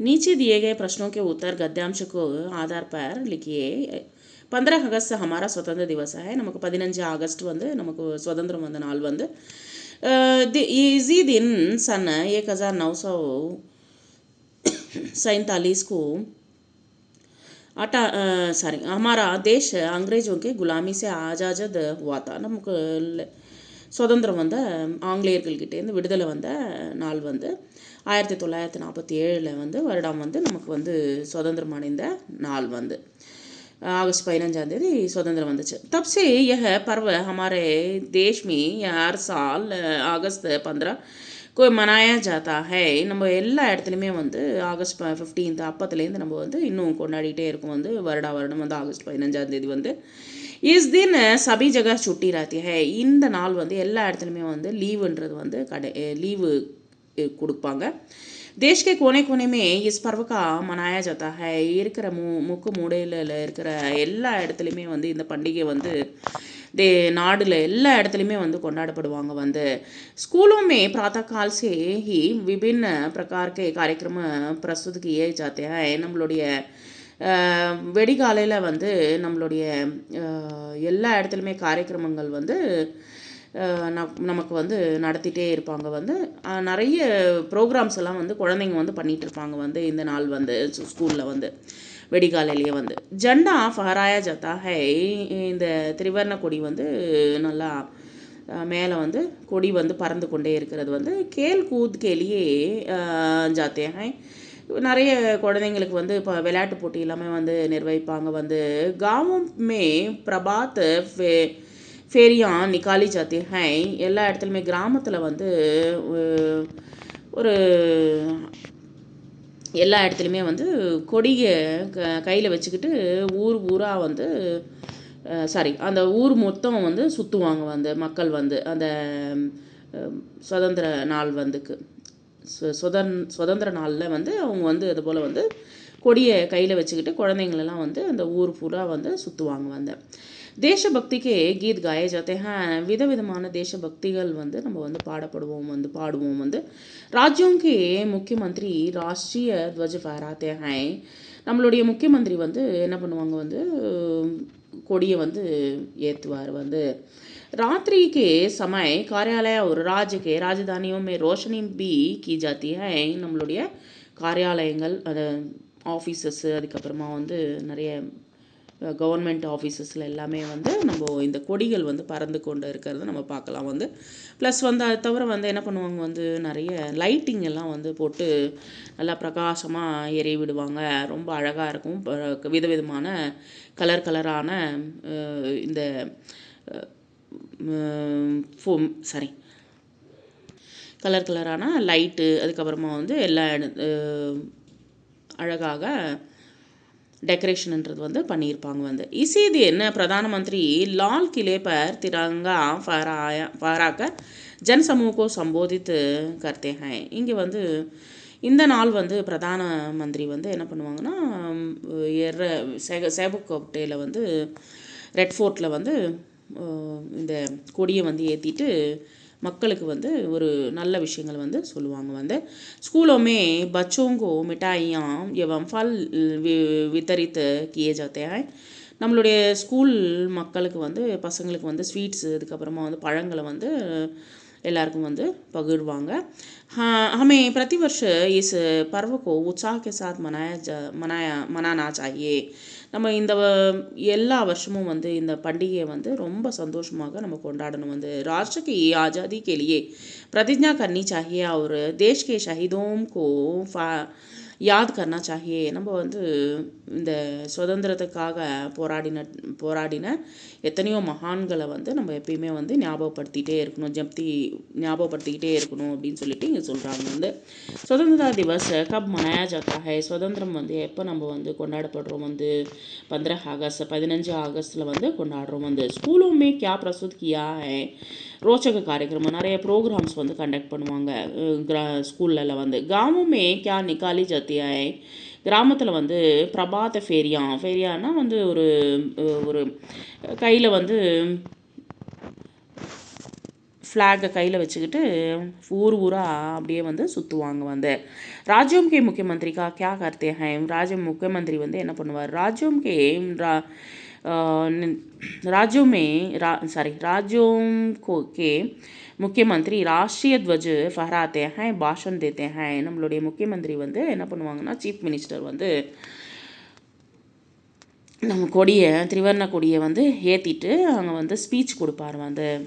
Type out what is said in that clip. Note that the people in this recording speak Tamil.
नीचे दिए गए प्रश्नों के उत्तर गद्यांश को आधार पर लिखिए 15 अगस्त हमारा स्वतंत्र दिवस है நமக்கு 15 अगस्त வந்து நமக்கு சுதந்திரம் வந்த நாள் வந்து इसी दिन सन 1947 को हमारा देश अंग्रेज़ों के गुलामी से आज़ाद हुआ था நமக்கு சுதந்திரம் வந்த ஆங்கிலேயர்கள்கிட்டேருந்து விடுதலை வந்த நாள் வந்து 1947 வந்து வருடம் வந்து நமக்கு வந்து சுதந்திரம் அடைந்த நாள் வந்து अगस्त 15 स्वतंत्र வந்துச்சு तब से यह पर्व हमारे देश में हर साल अगस्त 15 को मनाया जाता है நம்ம எல்லா இடத்துலையுமே வந்து ஆகஸ்ட் 15 அப்பத்துலேருந்து நம்ம வந்து இன்னும் கொண்டாடிட்டே இருக்கோம் வந்து வருடம் வந்து ஆகஸ்ட் 15 வந்து इस दिन सभी जगह छुट्टी रहती है இந்த நாள் வந்து எல்லா இடத்துலையுமே வந்து லீவுன்றது வந்து லீவு கொடுப்பாங்க देश के कोने कोने में इस पर्व का मनाया जाता है இருக்கிற முக்கு மூலையில் இருக்கிற எல்லா இடத்துலையுமே வந்து இந்த பண்டிகை வந்து நாடுல எல்லா இடத்துலையுமே வந்து கொண்டாடப்படுவாங்க வந்து स्कूलों में प्रातः काल से ही विभिन्न प्रकार के कार्यक्रम प्रस्तुत किए जाते हैं நம்மளுடைய வெடிகாலையில் வந்து நம்மளுடைய எல்லா இடத்துலையுமே காரியக்கிரமங்கள் வந்து நமக்கு வந்து நடத்திட்டே இருப்பாங்க வந்து நிறைய ப்ரோக்ராம்ஸ் எல்லாம் வந்து குழந்தைங்க வந்து பண்ணிகிட்டு இருப்பாங்க வந்து இந்த நாள் வந்து ஸ்கூலில் வந்து வெடிகாலையிலேயே வந்து ஜெண்டா ஃபஹராயா ஜாத்தா ஹை இந்த திரிவர்ண கொடி வந்து நல்லா மேலே வந்து கொடி வந்து பறந்து கொண்டே இருக்கிறது வந்து கேல் கூத் கேலியே ஜாத்தே ஹை நிறைய குழந்தைங்களுக்கு வந்து இப்போ விளையாட்டு போட்டி எல்லாமே வந்து நிர்வகிப்பாங்க வந்து காவுமே பிரபாத் फेरियाँ निकाली जाती हैं எல்லா இடத்துலையுமே கிராமத்தில் வந்து ஒரு எல்லா இடத்துலையுமே வந்து கொடியை கையில் வச்சுக்கிட்டு ஊராக வந்து அந்த ஊர் மொத்தம் வந்து சுற்றுவாங்க வந்து மக்கள் வந்து அந்த சுதந்திர நாள் வந்துக்கு சுதந்திர நாளில் வந்து அவங்க வந்து அது போல் வந்து கொடியை கையில் வச்சுக்கிட்டு குழந்தைங்களெல்லாம் வந்து அந்த ஊர் பூரா வந்து சுற்றுவாங்க வந்து देशभक्ति के गीत गाए जाते हैं விதவிதமான தேசபக்திகள் வந்து நம்ம வந்து பாடுவோம் வந்து राज्यों के मुख्यमंत्री राष्ट्रीय ध्वज फहराते हैं நம்மளுடைய முக்கியமந்திரி வந்து என்ன பண்ணுவாங்க வந்து கொடியை வந்து ஏற்றுவார் வந்து रात्रि के समय कार्यालय और राज्य के राजधानियों में रोशनी भी की जाती है நம்மளுடைய காரியாலயங்கள் அது ஆஃபீஸஸ் அதுக்கப்புறமா வந்து நிறைய கவர்மெண்ட் ஆஃபீஸஸில் எல்லாமே வந்து நம்ம இந்த கொடிகள் வந்து பறந்து கொண்டு இருக்கிறத நம்ம பார்க்கலாம் வந்து ப்ளஸ் வந்து அது தவிர வந்து என்ன பண்ணுவாங்க வந்து நிறைய லைட்டிங் எல்லாம் வந்து போட்டு நல்லா பிரகாசமாக எரிய விடுவாங்க ரொம்ப அழகாக இருக்கும் விதவிதமான கலரான இந்த கலரான லைட்டு அதுக்கப்புறமா வந்து எல்லா அழகாக डेकोरेशनன்றது வந்து பண்ணியிருப்பாங்க வந்து इसी दिन प्रधानमंत्री लाल किले पर तिरंगा फहराकर जन समूह को संबोधित करते हैं இங்கே வந்து இந்த நாள் வந்து பிரதான மந்திரி வந்து என்ன பண்ணுவாங்கன்னா சேபுக்கோட்டையில் வந்து ரெட் ஃபோர்ட்டில் வந்து இந்த கொடியை வந்து ஏற்றிட்டு மக்களுக்கு வந்து ஒரு நல்ல விஷயங்கள் வந்து சொல்லுவாங்க வந்து स्कूलों में बच्चों को मिठाइयाँ एवं फल वितरित किए जाते हैं நம்மளுடைய ஸ்கூல் மக்களுக்கு வந்து பசங்களுக்கு வந்து ஸ்வீட்ஸு அதுக்கப்புறமா வந்து பழங்களை வந்து எல்லாருக்கும் வந்து பகிர்வாங்க हमें प्रतिवर्ष इस पर्व को उत्साह के साथ मनाना चाहिए நம்ம இந்த எல்லா வருஷமும் வந்து இந்த பண்டிகையை வந்து ரொம்ப சந்தோஷமாக நம்ம கொண்டாடணும் வந்து राष्ट्र की आज़ादी के लिए प्रतिज्ञा करनी चाहिए और देश के शहीदों को याद करना चाहिए நம்ம வந்து இந்த சுதந்திரத்துக்காக போராடின எத்தனையோ மகான்களை வந்து நம்ம எப்பயுமே வந்து ஞாபகப்படுத்திகிட்டே இருக்கணும் அப்படின்னு சொல்லிட்டு இங்கே சொல்கிறாங்க வந்து சுதந்திர திவஸ் கப் மனாயா ஜாத்தா है சுதந்திரம் வந்து எப்போ நம்ம வந்து கொண்டாடப்படுறோம் வந்து 15 अगस्त வந்து கொண்டாடுறோம் வந்து स्कूलों में क्या प्रस्तुत किया है ரோச்சக காரியக்கிரமம் நிறைய ப்ரோக்ராம்ஸ் வந்து கண்டக்ட் பண்ணுவாங்க ஸ்கூல்ல வந்து गाँवों में क्या निकाली जाती है கிராமத்தில் வந்து பிரபாத ஃபேரியானா வந்து ஒரு கையில் வந்து ஃப்ளாகை கையில் வச்சுக்கிட்டு ஊர் ஊராக அப்படியே வந்து சுற்றுவாங்க வந்து. ராஜ்யோம் கே முக்கியமந்திரி கா கியா கர்த்தே ஹைம், முக்கியமந்திரி வந்து என்ன பண்ணுவார், राज्यों के मुख्यमंत्री राष्ट्रीय ध्वज फहराते हैं, भाषण देते हैं. நம்மளுடைய முக்கியமந்திரி வந்து என்ன பண்ணுவாங்கன்னா, சீஃப் மினிஸ்டர் வந்து நம்ம கொடியை, திரிவர்ண கொடியை வந்து ஏற்றிட்டு அங்கே வந்து ஸ்பீச் கொடுப்பார் வந்து.